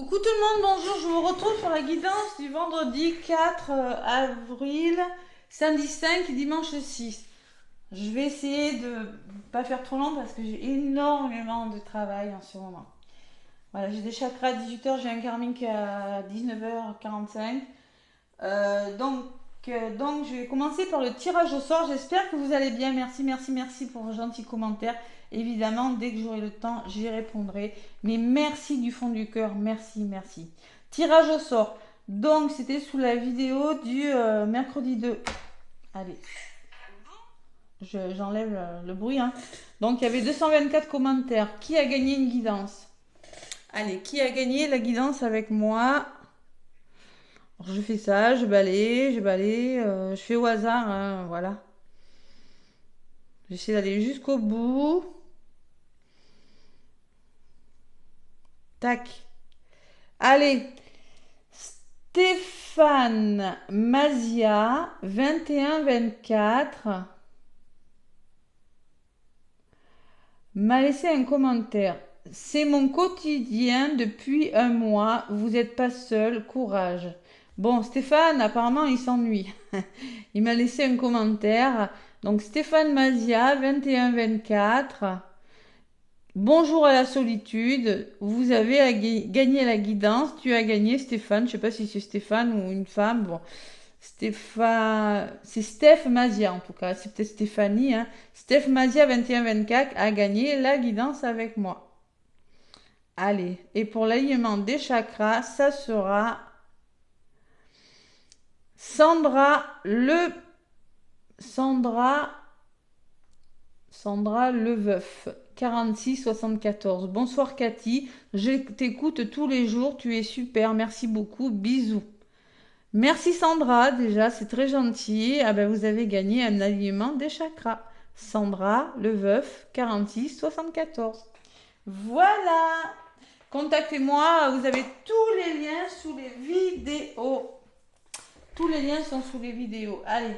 Coucou tout le monde, bonjour, je vous retrouve sur la guidance du vendredi 4 avril, samedi 5 et dimanche 6. Je vais essayer de pas faire trop long parce que j'ai énormément de travail en ce moment. Voilà, j'ai des chakras à 18h, j'ai un karmique qui est à 19h45. Euh, donc, donc, je vais commencer par le tirage au sort. J'espère que vous allez bien. Merci, merci, merci pour vos gentils commentaires. Évidemment, dès que j'aurai le temps, j'y répondrai. Mais merci du fond du cœur. Merci, merci. Tirage au sort. Donc, c'était sous la vidéo du mercredi 2. Allez, j'enlève le bruit, hein. Donc, il y avait 224 commentaires. Qui a gagné une guidance? Allez, qui a gagné la guidance avec moi? Alors, je fais ça, je balaye, je fais au hasard, hein, voilà. J'essaie d'aller jusqu'au bout. Tac. Allez, Stéphane Mazia, 21-24, m'a laissé un commentaire. C'est mon quotidien depuis un mois. Vous n'êtes pas seul. Courage. Bon, Stéphane, apparemment, il s'ennuie. Il m'a laissé un commentaire. Donc, Stéphane Mazia, 21-24. Bonjour à la solitude. Vous avez gagné la guidance. Tu as gagné, Stéphane. Je sais pas si c'est Stéphane ou une femme. Bon, Stéphane, c'est Steph Mazia en tout cas. C'est peut-être Stéphanie, hein. Steph Mazia 21-24 a gagné la guidance avec moi. Allez, et pour l'alignement des chakras, ça sera Sandra le Sandra Sandra Leveuf, 46-74. Bonsoir Cathy, je t'écoute tous les jours, tu es super, merci beaucoup, bisous. Merci Sandra, déjà, c'est très gentil. Ah ben, vous avez gagné un alignement des chakras. Sandra Leveuf, 46-74. Voilà. Contactez-moi, vous avez tous les liens sous les vidéos. Tous les liens sont sous les vidéos. Allez,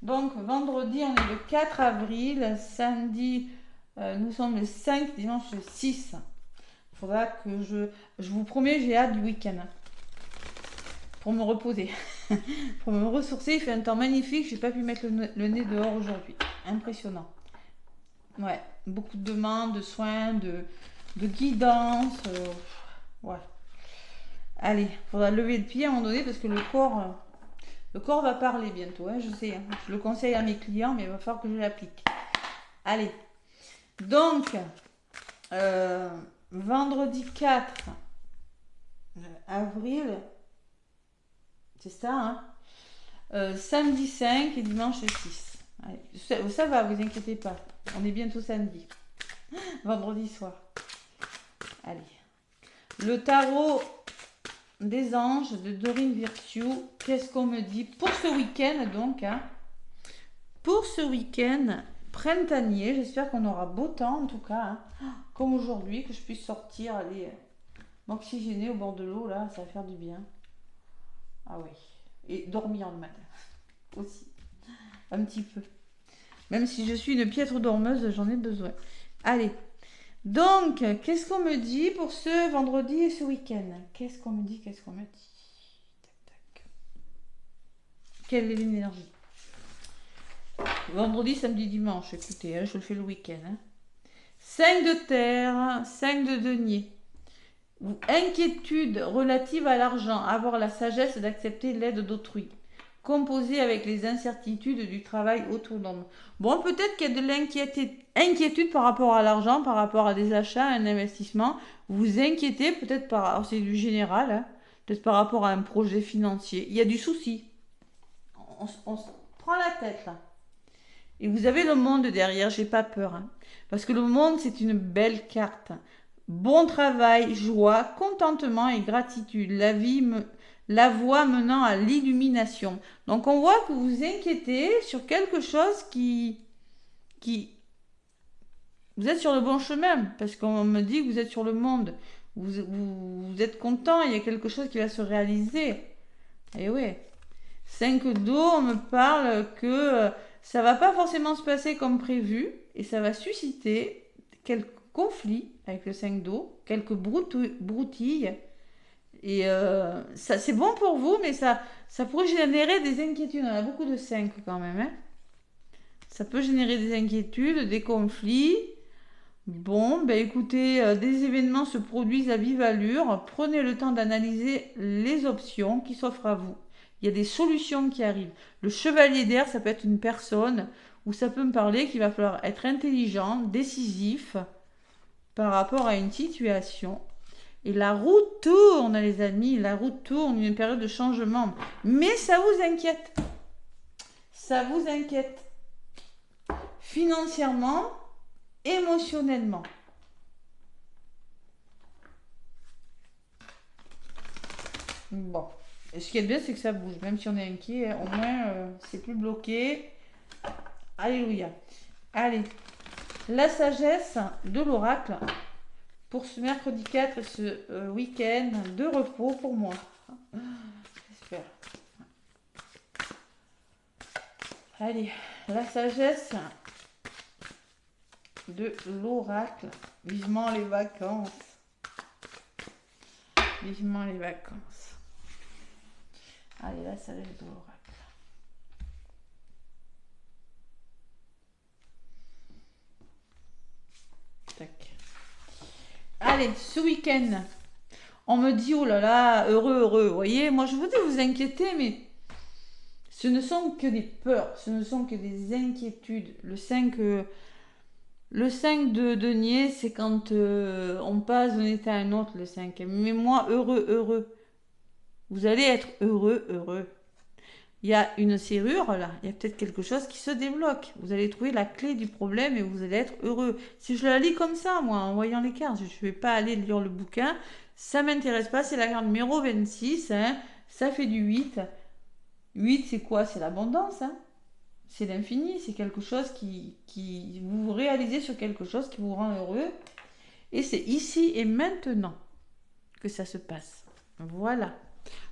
donc vendredi, on est le 4 avril. Samedi, nous sommes le 5, dimanche le 6. Il faudra que je vous promets, j'ai hâte du week-end. Pour me reposer. Pour me ressourcer, il fait un temps magnifique. J'ai pas pu mettre le nez dehors aujourd'hui. Impressionnant. Ouais, beaucoup de demandes, de soins, de guidance. Ouais. Allez, faudra lever le pied à un moment donné parce que le corps va parler bientôt. Hein, je sais, hein. Je le conseille à mes clients, mais il va falloir que je l'applique. Allez. Donc, vendredi 4 avril, c'est ça, hein? Samedi 5 et dimanche 6. Allez, ça va, vous inquiétez pas. On est bientôt samedi. Vendredi soir. Allez. Le tarot des anges de Dorine Virtue. Qu'est-ce qu'on me dit pour ce week-end donc, hein? Pour ce week-end printanier, j'espère qu'on aura beau temps en tout cas, hein, comme aujourd'hui, que je puisse sortir, aller m'oxygéner au bord de l'eau, là, ça va faire du bien. Ah oui. Et dormir le matin aussi, un petit peu. Même si je suis une piètre dormeuse, j'en ai besoin. Allez. Donc, qu'est-ce qu'on me dit pour ce vendredi et ce week-end? Qu'est-ce qu'on me dit? Qu'est-ce qu'on me dit? Tac, tac. Quelle est l'énergie? Vendredi, samedi, dimanche, écoutez, hein, je le fais le week-end. Hein. 5 de terre, 5 de denier. Inquiétude relative à l'argent, avoir la sagesse d'accepter l'aide d'autrui. Composer avec les incertitudes du travail autonome. Bon, peut-être qu'il y a de l'inquiétude par rapport à l'argent, par rapport à des achats, un investissement. Vous vous inquiétez peut-être par... Alors c'est du général, hein, peut-être par rapport à un projet financier. Il y a du souci. On se prend la tête là. Et vous avez le monde derrière, j'ai pas peur. Hein. Parce que le monde, c'est une belle carte. Bon travail, joie, contentement et gratitude. La voie menant à l'illumination. Donc on voit que vous vous inquiétez sur quelque chose qui... Vous êtes sur le bon chemin, parce qu'on me dit que vous êtes sur le monde. Vous êtes content, il y a quelque chose qui va se réaliser. Et oui. 5 d'eau, on me parle que ça va pas forcément se passer comme prévu et ça va susciter quelques conflits avec le 5 d'eau, quelques broutilles, Et ça, c'est bon pour vous, mais ça pourrait générer des inquiétudes. On a beaucoup de 5 quand même. Hein. Ça peut générer des inquiétudes, des conflits. Bon, ben écoutez, des événements se produisent à vive allure. Prenez le temps d'analyser les options qui s'offrent à vous. Il y a des solutions qui arrivent. Le chevalier d'air, ça peut être une personne ou ça peut me parler qu'il va falloir être intelligent, décisif par rapport à une situation. Et la roue tourne, les amis, la roue tourne, une période de changement. Mais ça vous inquiète. Ça vous inquiète. Financièrement, émotionnellement. Bon. Et ce qui est bien, c'est que ça bouge. Même si on est inquiet, au moins, c'est plus bloqué. Alléluia. Allez. La sagesse de l'oracle pour ce mercredi 4 et ce week-end de repos pour moi. J'espère. Allez. La sagesse de l'oracle. Vivement les vacances. Vivement les vacances. Allez, la sagesse de l'oracle. Tac. Allez, ce week-end, on me dit, oh là là, heureux, heureux. Vous voyez, moi je vous dis, vous inquiétez, mais ce ne sont que des peurs, ce ne sont que des inquiétudes. Le 5 de denier, c'est quand on passe d'un état à un autre, le 5. Mais moi, heureux, heureux. Vous allez être heureux, heureux. Il y a une serrure là, il y a peut-être quelque chose qui se débloque. Vous allez trouver la clé du problème et vous allez être heureux. Si je la lis comme ça, moi, en voyant les cartes, je ne vais pas aller lire le bouquin. Ça ne m'intéresse pas, c'est la carte numéro 26. Hein. Ça fait du 8. 8, c'est quoi? C'est l'abondance. Hein. C'est l'infini. C'est quelque chose qui vous réalisez sur quelque chose qui vous rend heureux. Et c'est ici et maintenant que ça se passe. Voilà.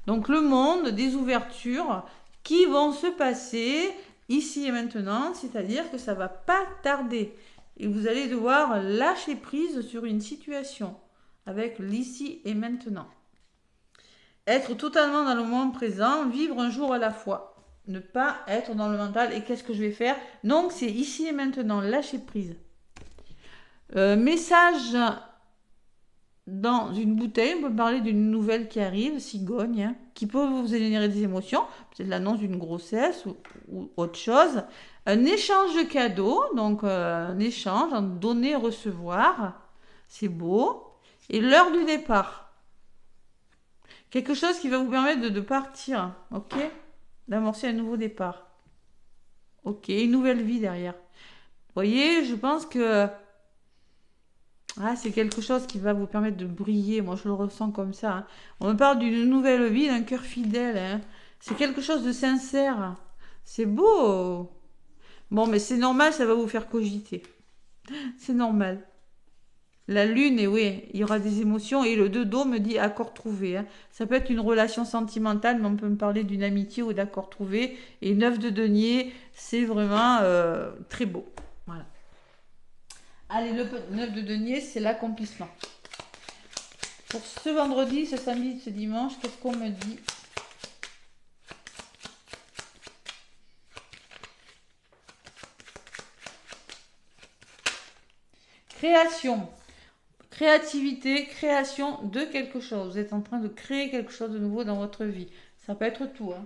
Donc le monde des ouvertures qui vont se passer ici et maintenant, c'est-à-dire que ça va pas tarder. Et vous allez devoir lâcher prise sur une situation avec l'ici et maintenant. Être totalement dans le moment présent, vivre un jour à la fois. Ne pas être dans le mental et qu'est-ce que je vais faire? Donc c'est ici et maintenant, lâcher prise. Message dans une bouteille, on peut parler d'une nouvelle qui arrive, cigogne, hein, qui peut vous générer des émotions, peut-être l'annonce d'une grossesse ou autre chose. Un échange de cadeaux, donc un échange, un donner-recevoir, c'est beau. Et l'heure du départ. Quelque chose qui va vous permettre de partir, ok? D'amorcer un nouveau départ. Ok, une nouvelle vie derrière. Vous voyez, je pense que c'est quelque chose qui va vous permettre de briller. Moi, je le ressens comme ça. Hein. On me parle d'une nouvelle vie, d'un cœur fidèle. Hein. C'est quelque chose de sincère. C'est beau. Bon, mais c'est normal, ça va vous faire cogiter. C'est normal. La lune, et oui, il y aura des émotions. Et le 2 d'eau me dit accord trouvé. Hein. Ça peut être une relation sentimentale, mais on peut me parler d'une amitié ou d'accord trouvé. Et 9 de denier, c'est vraiment très beau. Voilà. Allez, le 9 de denier, c'est l'accomplissement. Pour ce vendredi, ce samedi, ce dimanche, qu'est-ce qu'on me dit? Création. Créativité, création de quelque chose. Vous êtes en train de créer quelque chose de nouveau dans votre vie. Ça peut être tout. Hein.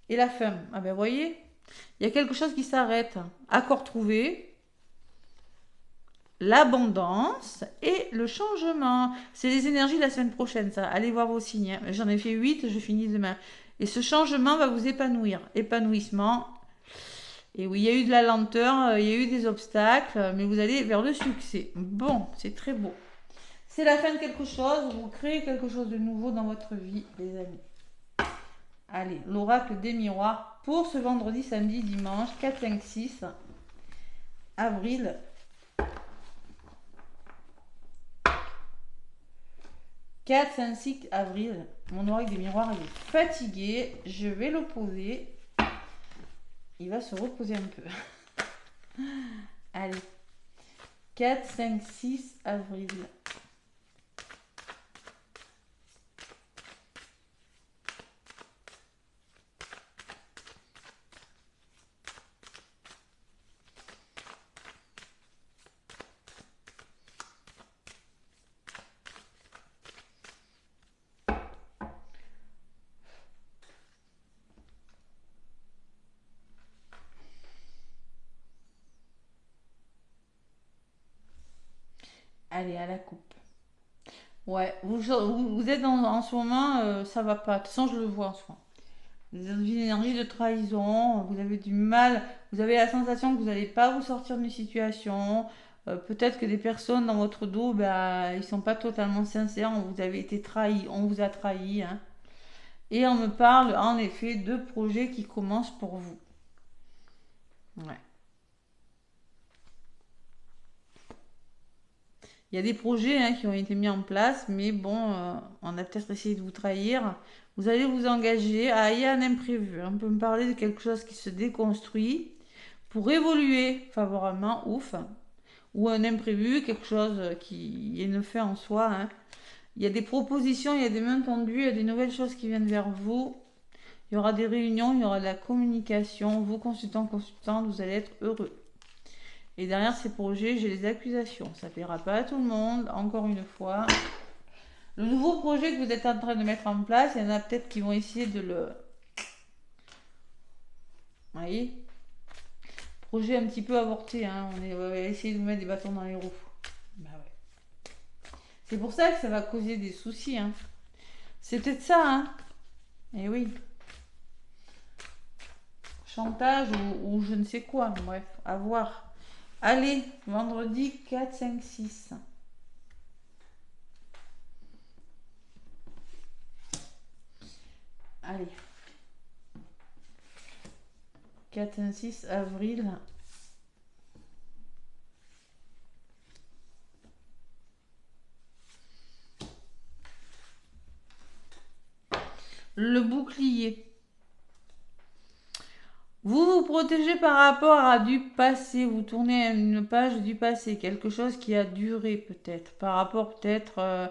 Et la fin. Ah ben, vous voyez, il y a quelque chose qui s'arrête. Accord trouvé. L'abondance et le changement. C'est les énergies de la semaine prochaine, ça. Allez voir vos signes. Hein. J'en ai fait 8, je finis demain. Et ce changement va vous épanouir. Épanouissement. Et oui, il y a eu de la lenteur, il y a eu des obstacles, mais vous allez vers le succès. Bon, c'est très beau. C'est la fin de quelque chose, vous créez quelque chose de nouveau dans votre vie, les amis. Allez, l'oracle des miroirs pour ce vendredi, samedi, dimanche, 4, 5, 6 avril 4, 5, 6 avril. Mon oracle des miroirs il est fatigué. Je vais le poser. Il va se reposer un peu. Allez. 4, 5, 6 avril. Allez, à la coupe. Ouais, vous êtes en ce moment, ça va pas. De toute façon, je le vois en ce moment. Vous êtes dans une énergie de trahison, vous avez du mal, vous avez la sensation que vous n'allez pas vous sortir d'une situation. Peut-être que des personnes dans votre dos, bah, ils sont pas totalement sincères, vous avez été trahi, on vous a trahi, hein. Et on me parle en effet de projets qui commencent pour vous. Ouais. Il y a des projets hein, qui ont été mis en place, mais bon, on a peut-être essayé de vous trahir. Vous allez vous engager à y a un imprévu. On peut me parler de quelque chose qui se déconstruit pour évoluer favorablement, ouf. Ou un imprévu, quelque chose qui est ne fait en soi, hein. Il y a des propositions, il y a des mains tendues, il y a des nouvelles choses qui viennent vers vous. Il y aura des réunions, il y aura de la communication. Vous, consultants, consultantes, vous allez être heureux. Et derrière ces projets, j'ai les accusations. Ça ne plaira pas à tout le monde, encore une fois. Le nouveau projet que vous êtes en train de mettre en place, il y en a peut-être qui vont essayer de le... Vous voyez? Projet un petit peu avorté, hein. On va essayer de vous mettre des bâtons dans les roues. Bah ouais. C'est pour ça que ça va causer des soucis, hein. C'est peut-être ça, hein. Eh oui. Chantage ou je ne sais quoi. Bref, à voir. Allez, vendredi 4, 5, 6. Allez. 4, 5, 6 avril. Le bouclier. Vous vous protégez par rapport à du passé. Vous tournez une page du passé. Quelque chose qui a duré peut-être. Par rapport peut-être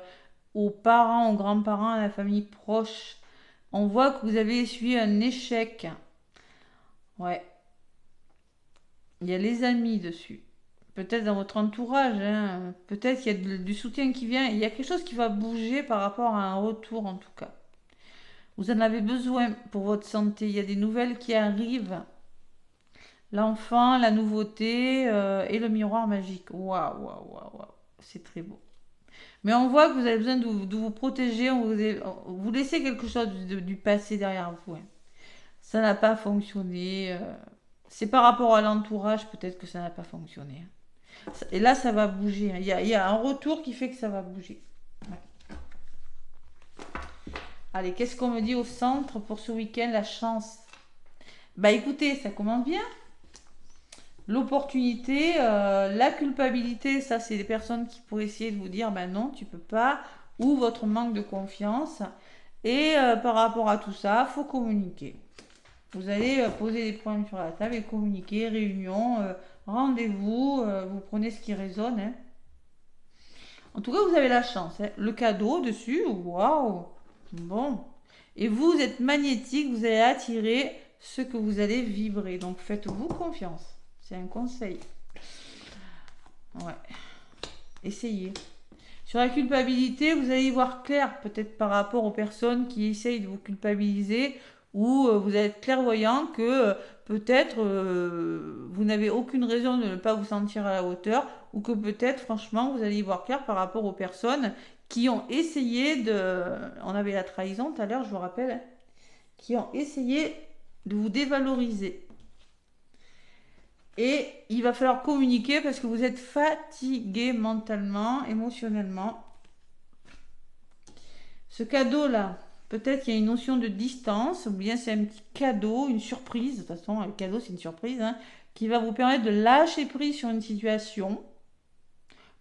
aux parents, aux grands-parents, à la famille proche. On voit que vous avez essuyé un échec. Ouais. Il y a les amis dessus. Peut-être dans votre entourage. Hein. Peut-être qu'il y a du soutien qui vient. Il y a quelque chose qui va bouger par rapport à un retour en tout cas. Vous en avez besoin pour votre santé. Il y a des nouvelles qui arrivent. L'enfant, la nouveauté et le miroir magique. Waouh, waouh, waouh, waouh. C'est très beau. Mais on voit que vous avez besoin de vous protéger. Vous laissez quelque chose du passé derrière vous. Hein. Ça n'a pas fonctionné. C'est par rapport à l'entourage, peut-être que ça n'a pas fonctionné. Et là, ça va bouger. Hein. Il y a un retour qui fait que ça va bouger. Ouais. Allez, qu'est-ce qu'on me dit au centre pour ce week-end? La chance. Bah écoutez, ça commence bien. L'opportunité, la culpabilité, ça c'est des personnes qui pourraient essayer de vous dire, ben non, tu peux pas, ou votre manque de confiance. Et par rapport à tout ça, faut communiquer. Vous allez poser des points sur la table et communiquer, réunion, rendez-vous, vous prenez ce qui résonne. Hein. En tout cas, vous avez la chance. Hein. Le cadeau dessus, waouh, bon. Et vous êtes magnétique, vous allez attirer ce que vous allez vibrer. Donc faites-vous confiance. C'est un conseil. Ouais. Essayez. Sur la culpabilité, vous allez y voir clair, peut-être par rapport aux personnes qui essayent de vous culpabiliser, ou vous êtes clairvoyant que peut-être vous n'avez aucune raison de ne pas vous sentir à la hauteur, ou que peut-être, franchement, vous allez y voir clair par rapport aux personnes qui ont essayé de... On avait la trahison tout à l'heure, je vous rappelle, hein, qui ont essayé de vous dévaloriser. Et il va falloir communiquer parce que vous êtes fatigué mentalement, émotionnellement. Ce cadeau-là, peut-être qu'il y a une notion de distance, ou bien c'est un petit cadeau, une surprise. De toute façon, le cadeau, c'est une surprise, hein, qui va vous permettre de lâcher prise sur une situation,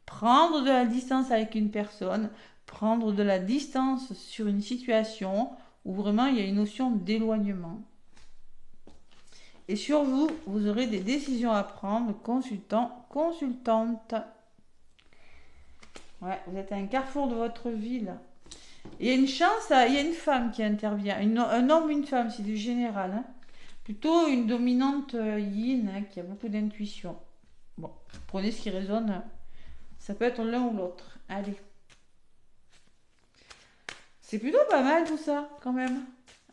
prendre de la distance avec une personne, prendre de la distance sur une situation où vraiment il y a une notion d'éloignement. Et sur vous, vous aurez des décisions à prendre, consultant, consultante. Ouais, vous êtes à un carrefour de votre vie, là. Il y a une chance, il y a une femme qui intervient. Un homme ou une femme, c'est du général. Hein. Plutôt une dominante yin, hein, qui a beaucoup d'intuition. Bon, prenez ce qui résonne. Ça peut être l'un ou l'autre. Allez. C'est plutôt pas mal tout ça, quand même.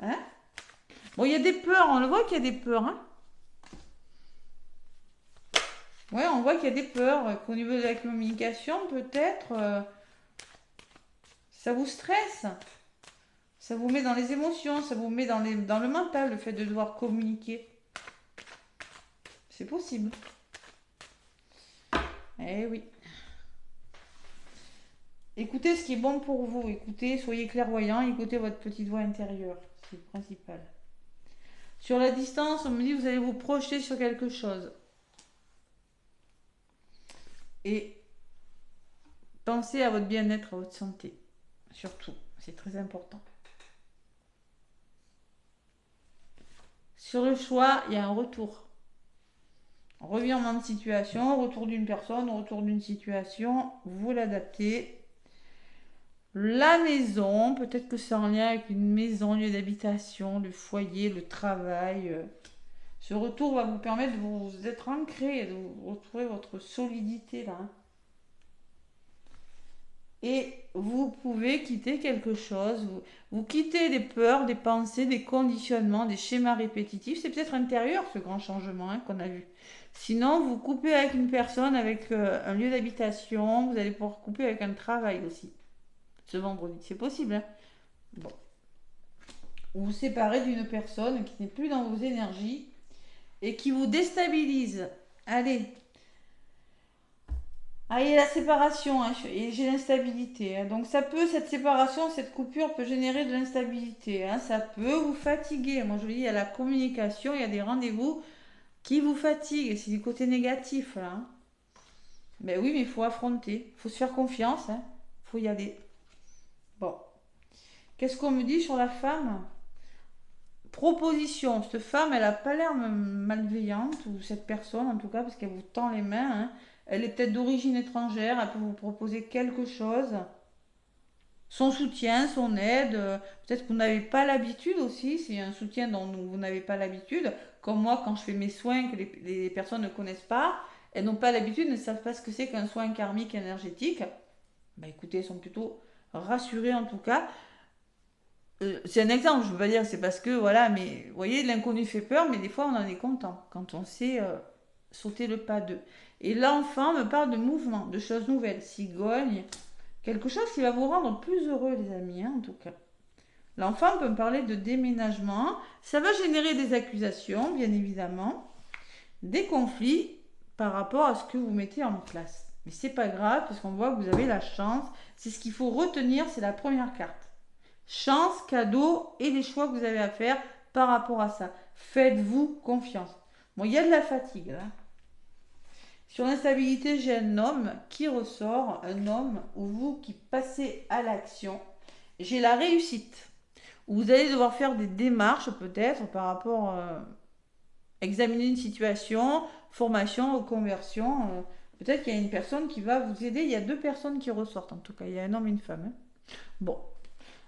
Hein? Bon, il y a des peurs, on le voit qu'il y a des peurs. Hein? Ouais, on voit qu'il y a des peurs. Qu'au niveau de la communication, peut-être, ça vous stresse. Ça vous met dans les émotions, ça vous met dans le mental, le fait de devoir communiquer. C'est possible. Eh oui. Écoutez ce qui est bon pour vous. Écoutez, soyez clairvoyant, écoutez votre petite voix intérieure. C'est le principal. Sur la distance, on me dit que vous allez vous projeter sur quelque chose. Et pensez à votre bien-être, à votre santé. Surtout, c'est très important. Sur le choix, il y a un retour. Revirement de situation, retour d'une personne, retour d'une situation, vous l'adaptez. La maison, peut-être que c'est en lien avec une maison, lieu d'habitation, le foyer, le travail. Ce retour va vous permettre de vous être ancré, de vous retrouver votre solidité là. Et vous pouvez quitter quelque chose, vous quittez des peurs, des pensées, des conditionnements, des schémas répétitifs. C'est peut-être intérieur ce grand changement hein, qu'on a vu. Sinon, vous coupez avec une personne, avec un lieu d'habitation, vous allez pouvoir couper avec un travail aussi. Ce vendredi, c'est possible. Hein. Bon. Ou vous séparez d'une personne qui n'est plus dans vos énergies et qui vous déstabilise. Allez, ah, il y a la séparation hein, et j'ai l'instabilité. Hein. Donc ça peut, cette séparation, cette coupure peut générer de l'instabilité. Hein. Ça peut vous fatiguer. Moi je vous dis, il y a la communication, il y a des rendez-vous qui vous fatiguent. C'est du côté négatif là. Hein. Ben oui, mais il faut affronter. Il faut se faire confiance. Il faut y aller. Bon. Qu'est-ce qu'on me dit sur la femme? Proposition. Cette femme, elle n'a pas l'air malveillante, ou cette personne en tout cas, parce qu'elle vous tend les mains. Hein. Elle est peut-être d'origine étrangère, elle peut vous proposer quelque chose. Son soutien, son aide. Peut-être que vous n'avez pas l'habitude aussi, c'est un soutien dont vous n'avez pas l'habitude. Comme moi, quand je fais mes soins que les personnes ne connaissent pas, elles n'ont pas l'habitude, ne savent pas ce que c'est qu'un soin karmique énergétique. Bah écoutez, elles sont plutôt rassurées en tout cas. C'est un exemple, je ne veux pas dire c'est parce que voilà, mais vous voyez, l'inconnu fait peur, mais des fois on en est content quand on sait sauter le pas d'eux. Et l'enfant me parle de mouvement, de choses nouvelles, cigogne, quelque chose qui va vous rendre plus heureux, les amis, hein, en tout cas. L'enfant peut me parler de déménagement, ça va générer des accusations, bien évidemment, des conflits par rapport à ce que vous mettez en place. Mais c'est pas grave, parce qu'on voit que vous avez la chance. C'est ce qu'il faut retenir, c'est la première carte. Chance, cadeau et les choix que vous avez à faire par rapport à ça. Faites-vous confiance. Bon, il y a de la fatigue là. Sur l'instabilité, j'ai un homme qui ressort, un homme ou vous qui passez à l'action. J'ai la réussite. Vous allez devoir faire des démarches peut-être par rapport à examiner une situation, formation, reconversion. Peut-être qu'il y a une personne qui va vous aider. Il y a deux personnes qui ressortent en tout cas. Il y a un homme et une femme. Hein. Bon.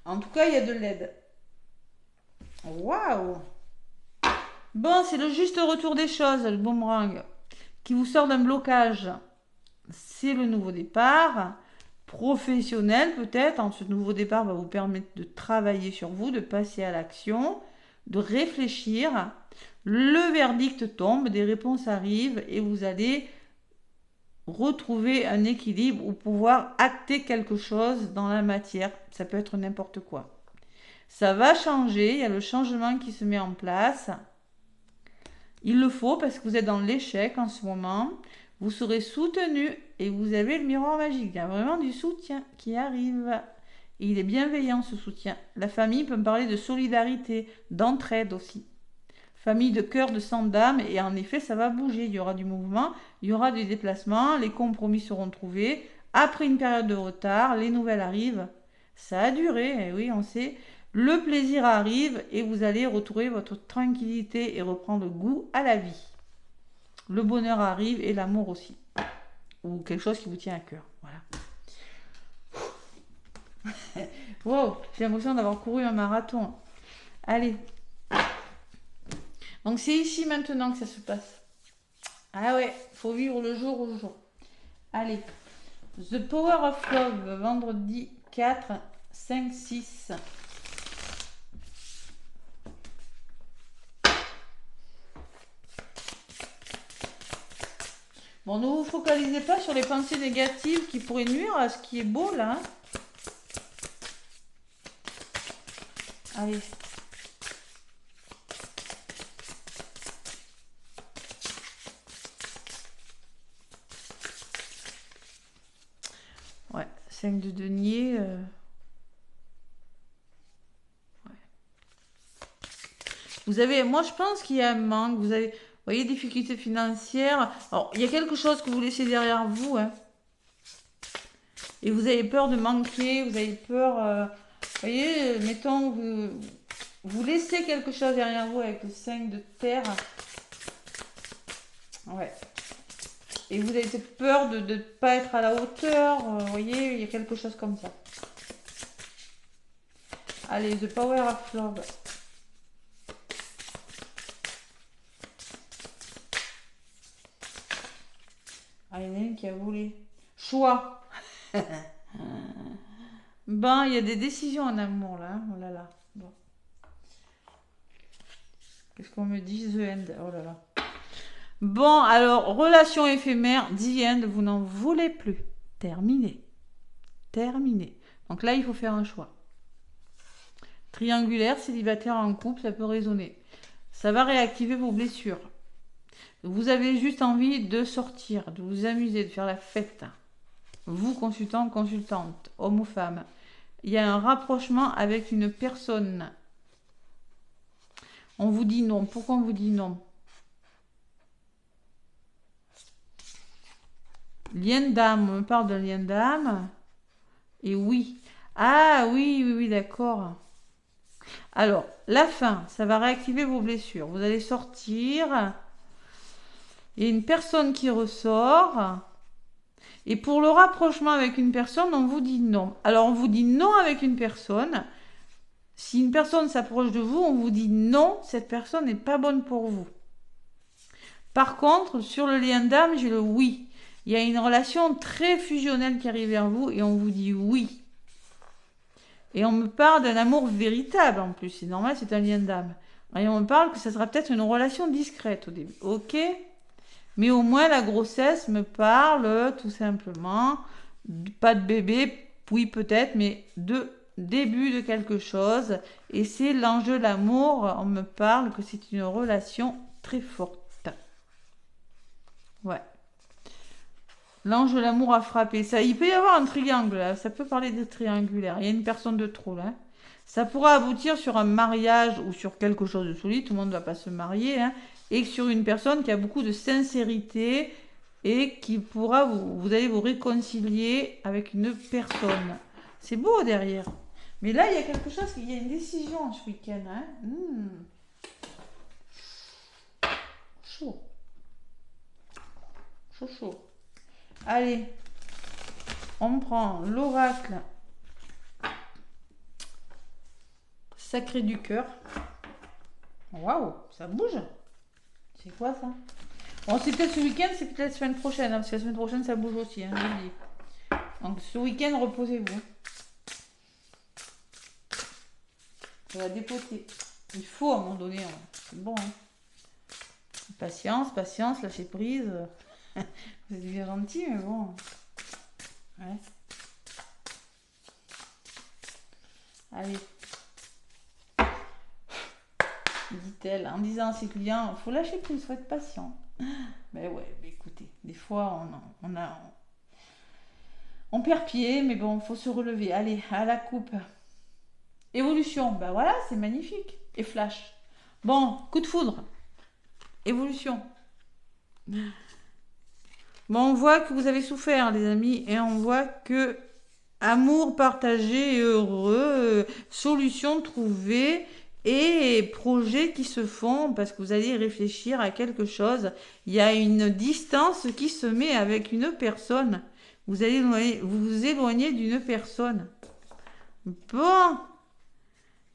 En tout cas, il y a de l'aide. Waouh! Bon, c'est le juste retour des choses, le boomerang, qui vous sort d'un blocage. C'est le nouveau départ. Professionnel, peut-être. Ce nouveau départ va vous permettre de travailler sur vous, de passer à l'action, de réfléchir. Le verdict tombe, des réponses arrivent et vous allez retrouver un équilibre ou pouvoir acter quelque chose dans la matière. Ça peut être n'importe quoi. Ça va changer, il y a le changement qui se met en place. Il le faut parce que vous êtes dans l'échec en ce moment. Vous serez soutenu et vous avez le miroir magique. Il y a vraiment du soutien qui arrive. Et il est bienveillant ce soutien. La famille peut me parler de solidarité, d'entraide aussi. Famille de cœur, de sang, d'âme, et en effet, ça va bouger. Il y aura du mouvement, il y aura des déplacements, les compromis seront trouvés. Après une période de retard, les nouvelles arrivent. Ça a duré, oui, on sait. Le plaisir arrive et vous allez retrouver votre tranquillité et reprendre goût à la vie. Le bonheur arrive et l'amour aussi. Ou quelque chose qui vous tient à cœur. Voilà. Wow, j'ai l'impression d'avoir couru un marathon. Allez. Donc c'est ici maintenant que ça se passe. Ah ouais, faut vivre le jour au jour. Allez. The Power of Love, vendredi 4, 5, 6. Bon, ne vous focalisez pas sur les pensées négatives qui pourraient nuire à ce qui est beau là. Allez. Ouais, 5 de denier. Ouais. Vous avez, moi je pense qu'il y a un manque. Vous avez, voyez, difficultés financières. Alors, il y a quelque chose que vous laissez derrière vous. Hein. Et vous avez peur de manquer. Vous avez peur. Vous voyez, mettons, vous laissez quelque chose derrière vous avec le 5 de terre. Ouais. Et vous avez peur de ne pas être à la hauteur. Vous voyez, il y a quelque chose comme ça. Allez, The Power of Love. Ah, il y en a une qui a volé. Choix. Ben, il y a des décisions en amour là. Oh là là. Bon. Qu'est-ce qu'on me dit? The End. Oh là là. Bon, alors, relation éphémère. The End, vous n'en voulez plus. Terminé. Terminé. Donc là, il faut faire un choix. Triangulaire, célibataire en couple, ça peut résonner. Ça va réactiver vos blessures. Vous avez juste envie de sortir, de vous amuser, de faire la fête. Vous, consultant, consultante, homme ou femme. Il y a un rapprochement avec une personne. On vous dit non. Pourquoi on vous dit non? Lien d'âme, on me parle d'un lien d'âme. Et oui. Ah oui, oui, oui, d'accord. Alors, la fin, ça va réactiver vos blessures. Vous allez sortir. Il y a une personne qui ressort. Et pour le rapprochement avec une personne, on vous dit non. Alors, on vous dit non avec une personne. Si une personne s'approche de vous, on vous dit non, cette personne n'est pas bonne pour vous. Par contre, sur le lien d'âme, j'ai le oui. Il y a une relation très fusionnelle qui arrive vers vous et on vous dit oui. Et on me parle d'un amour véritable en plus. C'est normal, c'est un lien d'âme. Et on me parle que ça sera peut-être une relation discrète au début. Ok? Mais au moins, la grossesse me parle tout simplement. Pas de bébé, oui peut-être, mais de début de quelque chose. Et c'est l'enjeu de l'amour. On me parle que c'est une relation très forte. Ouais. L'ange de l'amour a frappé. Ça, il peut y avoir un triangle, là. Ça peut parler de triangulaire. Il y a une personne de trop, là. Ça pourra aboutir sur un mariage ou sur quelque chose de solide. Tout le monde ne va pas se marier. Hein. Et sur une personne qui a beaucoup de sincérité et qui pourra, vous allez vous réconcilier avec une personne. C'est beau derrière. Mais là, il y a quelque chose, il y a une décision ce week-end. Hein. Chaud. Chaud, chaud. Allez, on prend l'oracle sacré du cœur. Waouh, ça bouge. C'est quoi ça? Bon, c'est peut-être ce week-end, c'est peut-être la semaine prochaine, hein, parce que la semaine prochaine ça bouge aussi, hein, je le dis. Donc ce week-end, reposez-vous. Ça va dépoter. Il faut à un moment donné, hein. C'est bon. Hein. Patience, patience, lâcher prise. Vous êtes bien gentil, mais bon. Ouais. Allez. Dit-elle, en disant à ses clients, il faut lâcher prise, il faut être patient. Mais ouais, mais écoutez, des fois, on perd pied, mais bon, il faut se relever. Allez, à la coupe. Évolution, ben voilà, c'est magnifique. Et flash. Bon, coup de foudre. Évolution. Bon, on voit que vous avez souffert, les amis, et on voit que amour partagé et heureux, solution trouvée et projets qui se font parce que vous allez réfléchir à quelque chose. Il y a une distance qui se met avec une personne. Vous allez vous éloigner d'une personne. Bon.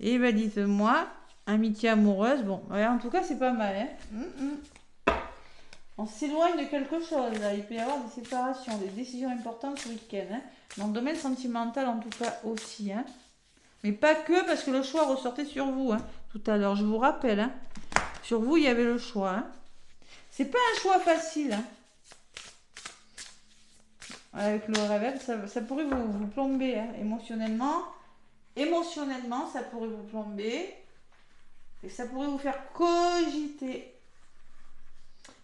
Et ben dites-moi, amitié amoureuse. Bon, ouais, en tout cas, c'est pas mal. Hein. On s'éloigne de quelque chose. Là. Il peut y avoir des séparations, des décisions importantes ce week-end. Hein. Dans le domaine sentimental, en tout cas, aussi. Hein. Mais pas que, parce que le choix ressortait sur vous. Hein, tout à l'heure, je vous rappelle. Hein. Sur vous, il y avait le choix. Hein. C'est pas un choix facile. Hein. Avec le réveil, ça pourrait vous plomber hein, émotionnellement. Émotionnellement, ça pourrait vous plomber. Et ça pourrait vous faire cogiter.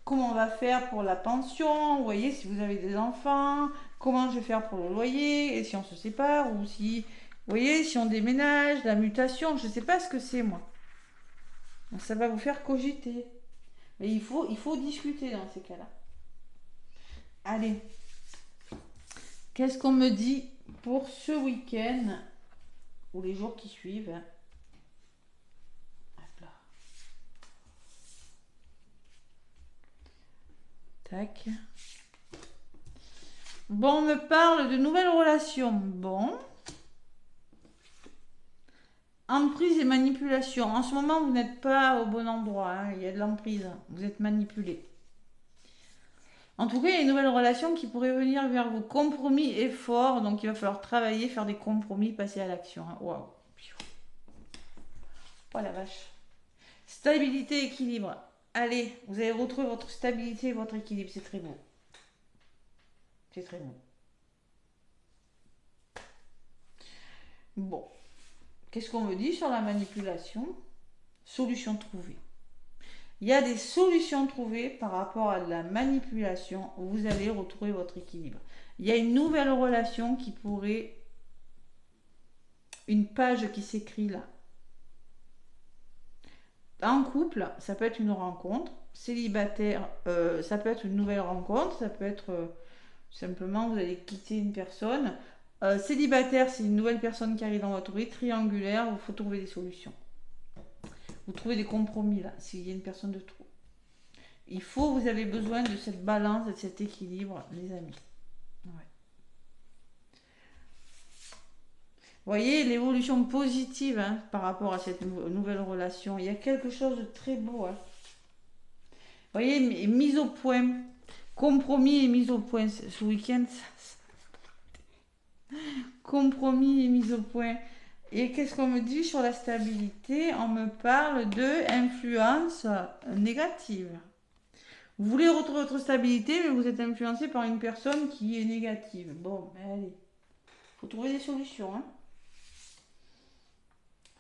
Comment on va faire pour la pension? Vous voyez, si vous avez des enfants, comment je vais faire pour le loyer? Et si on se sépare? Ou si, vous voyez, si on déménage, la mutation, je ne sais pas ce que c'est, moi. Donc, ça va vous faire cogiter. Mais il faut discuter dans ces cas-là. Allez. Qu'est-ce qu'on me dit pour ce week-end ou les jours qui suivent? Hop là. Tac. Bon, on me parle de nouvelles relations. Bon. Emprise et manipulation. En ce moment, vous n'êtes pas au bon endroit. Hein. Il y a de l'emprise. Vous êtes manipulé. En tout cas, il y a une nouvelle relation qui pourrait venir vers vous. Compromis et fort. Donc, il va falloir travailler, faire des compromis, passer à l'action. Hein. Waouh. Oh la vache. Stabilité, équilibre. Allez, vous allez retrouver votre stabilité et votre équilibre. C'est très beau. C'est très beau. Bon. Qu'est-ce qu'on me dit sur la manipulation? Solution trouvée. Il y a des solutions trouvées par rapport à la manipulation où vous allez retrouver votre équilibre. Il y a une nouvelle relation qui pourrait... Une page qui s'écrit là. En couple, ça peut être une rencontre. Célibataire, ça peut être une nouvelle rencontre. Ça peut être simplement vous allez quitter une personne. Célibataire, c'est une nouvelle personne qui arrive dans votre vie. Triangulaire, il faut trouver des solutions. Vous trouvez des compromis là, s'il y a une personne de trop. Vous avez besoin de cette balance, de cet équilibre, les amis. Ouais. Vous voyez l'évolution positive hein, par rapport à cette nouvelle relation. Il y a quelque chose de très beau. Hein. Vous voyez, mise au point, compromis et mise au point ce week-end. Compromis et mise au point. Et qu'est-ce qu'on me dit sur la stabilité? On me parle de influence négative. Vous voulez retrouver votre stabilité, mais vous êtes influencé par une personne qui est négative. Bon, allez. Il faut trouver des solutions. Hein.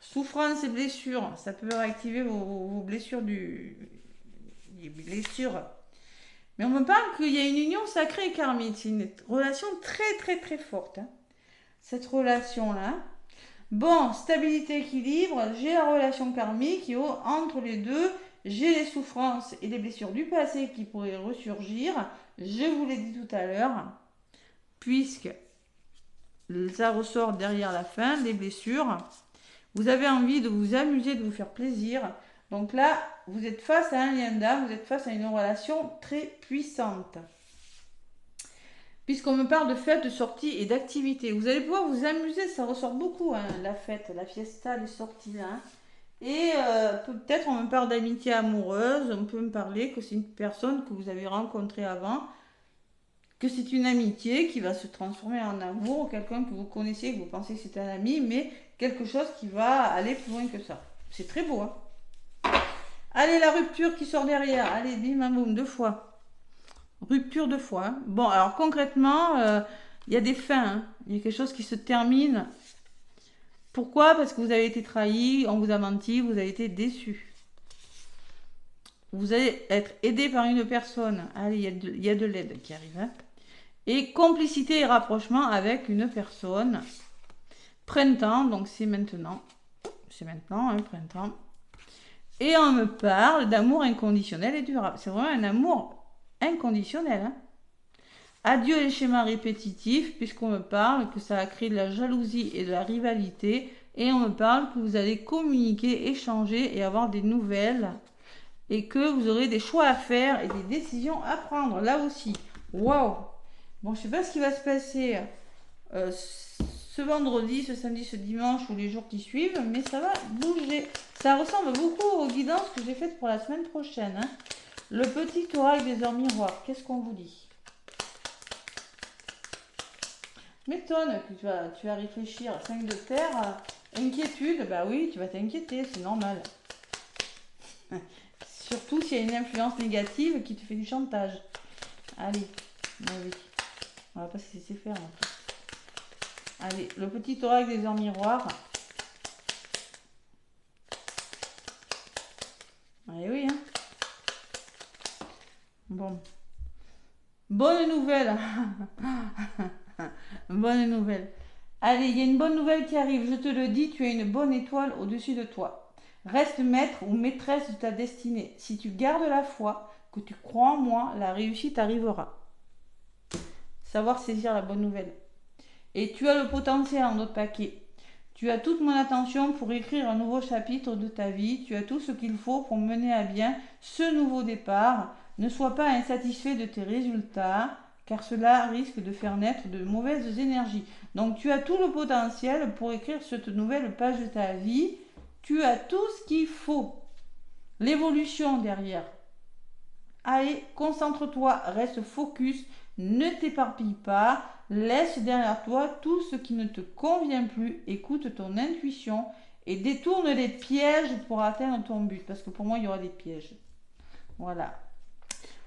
Souffrance et blessures. Ça peut réactiver vos blessures les blessures. Mais on me parle qu'il y a une union sacrée et karmique. C'est une relation très, très, très forte. Hein. Cette relation-là. Bon, stabilité, équilibre, j'ai la relation karmique et entre les deux, j'ai les souffrances et les blessures du passé qui pourraient ressurgir. Je vous l'ai dit tout à l'heure, puisque ça ressort derrière la fin, les blessures. Vous avez envie de vous amuser, de vous faire plaisir. Donc là, vous êtes face à un lien d'âme, vous êtes face à une relation très puissante. Puisqu'on me parle de fête, de sortie et d'activité. Vous allez pouvoir vous amuser, ça ressort beaucoup, hein, la fête, la fiesta, les sorties là. Hein. Et peut-être on me parle d'amitié amoureuse, on peut me parler que c'est une personne que vous avez rencontrée avant, que c'est une amitié qui va se transformer en amour, ou quelqu'un que vous connaissiez, que vous pensez que c'est un ami, mais quelque chose qui va aller plus loin que ça. C'est très beau. Hein. Allez, la rupture qui sort derrière. Allez, bim, bam, boum, 2 fois. Rupture 2 fois. Hein. Bon, alors concrètement, il y a des fins. Hein. Il y a quelque chose qui se termine. Pourquoi? Parce que vous avez été trahi, on vous a menti, vous avez été déçu. Vous allez être aidé par une personne. Allez, il y a de l'aide qui arrive. Hein. Et complicité et rapprochement avec une personne. Printemps, donc c'est maintenant. C'est maintenant, hein, printemps. Et on me parle d'amour inconditionnel et durable. C'est vraiment un amour inconditionnel. Hein. Adieu les schémas répétitifs, puisqu'on me parle que ça a créé de la jalousie et de la rivalité. Et on me parle que vous allez communiquer, échanger et avoir des nouvelles. Et que vous aurez des choix à faire et des décisions à prendre. Là aussi. Waouh! Bon, je ne sais pas ce qui va se passer ce vendredi, ce samedi, ce dimanche ou les jours qui suivent, mais ça va bouger. Ça ressemble beaucoup aux guidances que j'ai faites pour la semaine prochaine. Hein. Le petit oracle des heures miroirs, qu'est-ce qu'on vous dit? M'étonne que tu vas réfléchir. 5 de terre, inquiétude, bah oui, tu vas t'inquiéter, c'est normal. Surtout s'il y a une influence négative qui te fait du chantage. Allez, bah oui. On va pas se laisser faire. En fait. Allez, le petit oracle des heures miroirs. Allez, oui, hein. Bon. Bonne nouvelle. Bonne nouvelle. Allez, il y a une bonne nouvelle qui arrive. Je te le dis, tu as une bonne étoile au-dessus de toi. Reste maître ou maîtresse de ta destinée. Si tu gardes la foi, que tu crois en moi, la réussite arrivera. Savoir saisir la bonne nouvelle. Et tu as le potentiel en notre paquet. Tu as toute mon attention pour écrire un nouveau chapitre de ta vie. Tu as tout ce qu'il faut pour mener à bien ce nouveau départ. Ne sois pas insatisfait de tes résultats, car cela risque de faire naître de mauvaises énergies. Donc tu as tout le potentiel pour écrire cette nouvelle page de ta vie. Tu as tout ce qu'il faut. L'évolution derrière. Allez, concentre-toi, reste focus, ne t'éparpille pas, laisse derrière toi tout ce qui ne te convient plus, écoute ton intuition et détourne les pièges pour atteindre ton but. Parce que pour moi, il y aura des pièges. Voilà.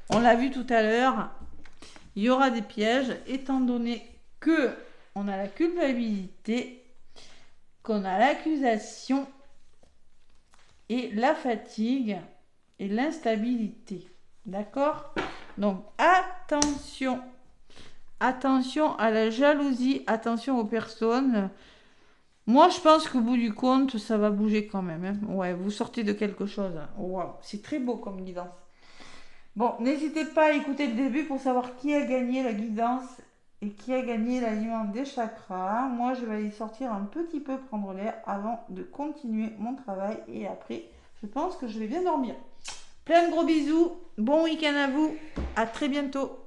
On l'a vu tout à l'heure, il y aura des pièges étant donné que on a la culpabilité, qu'on a l'accusation et la fatigue et l'instabilité. D'accord? Donc, attention. Attention à la jalousie, attention aux personnes. Moi, je pense qu'au bout du compte, ça va bouger quand même. Hein. Ouais, vous sortez de quelque chose. Waouh, c'est très beau comme guidance. Bon, n'hésitez pas à écouter le début pour savoir qui a gagné la guidance et qui a gagné l'aliment des chakras. Moi, je vais aller sortir un petit peu, prendre l'air avant de continuer mon travail. Et après, je pense que je vais bien dormir. Plein de gros bisous. Bon week-end à vous. À très bientôt.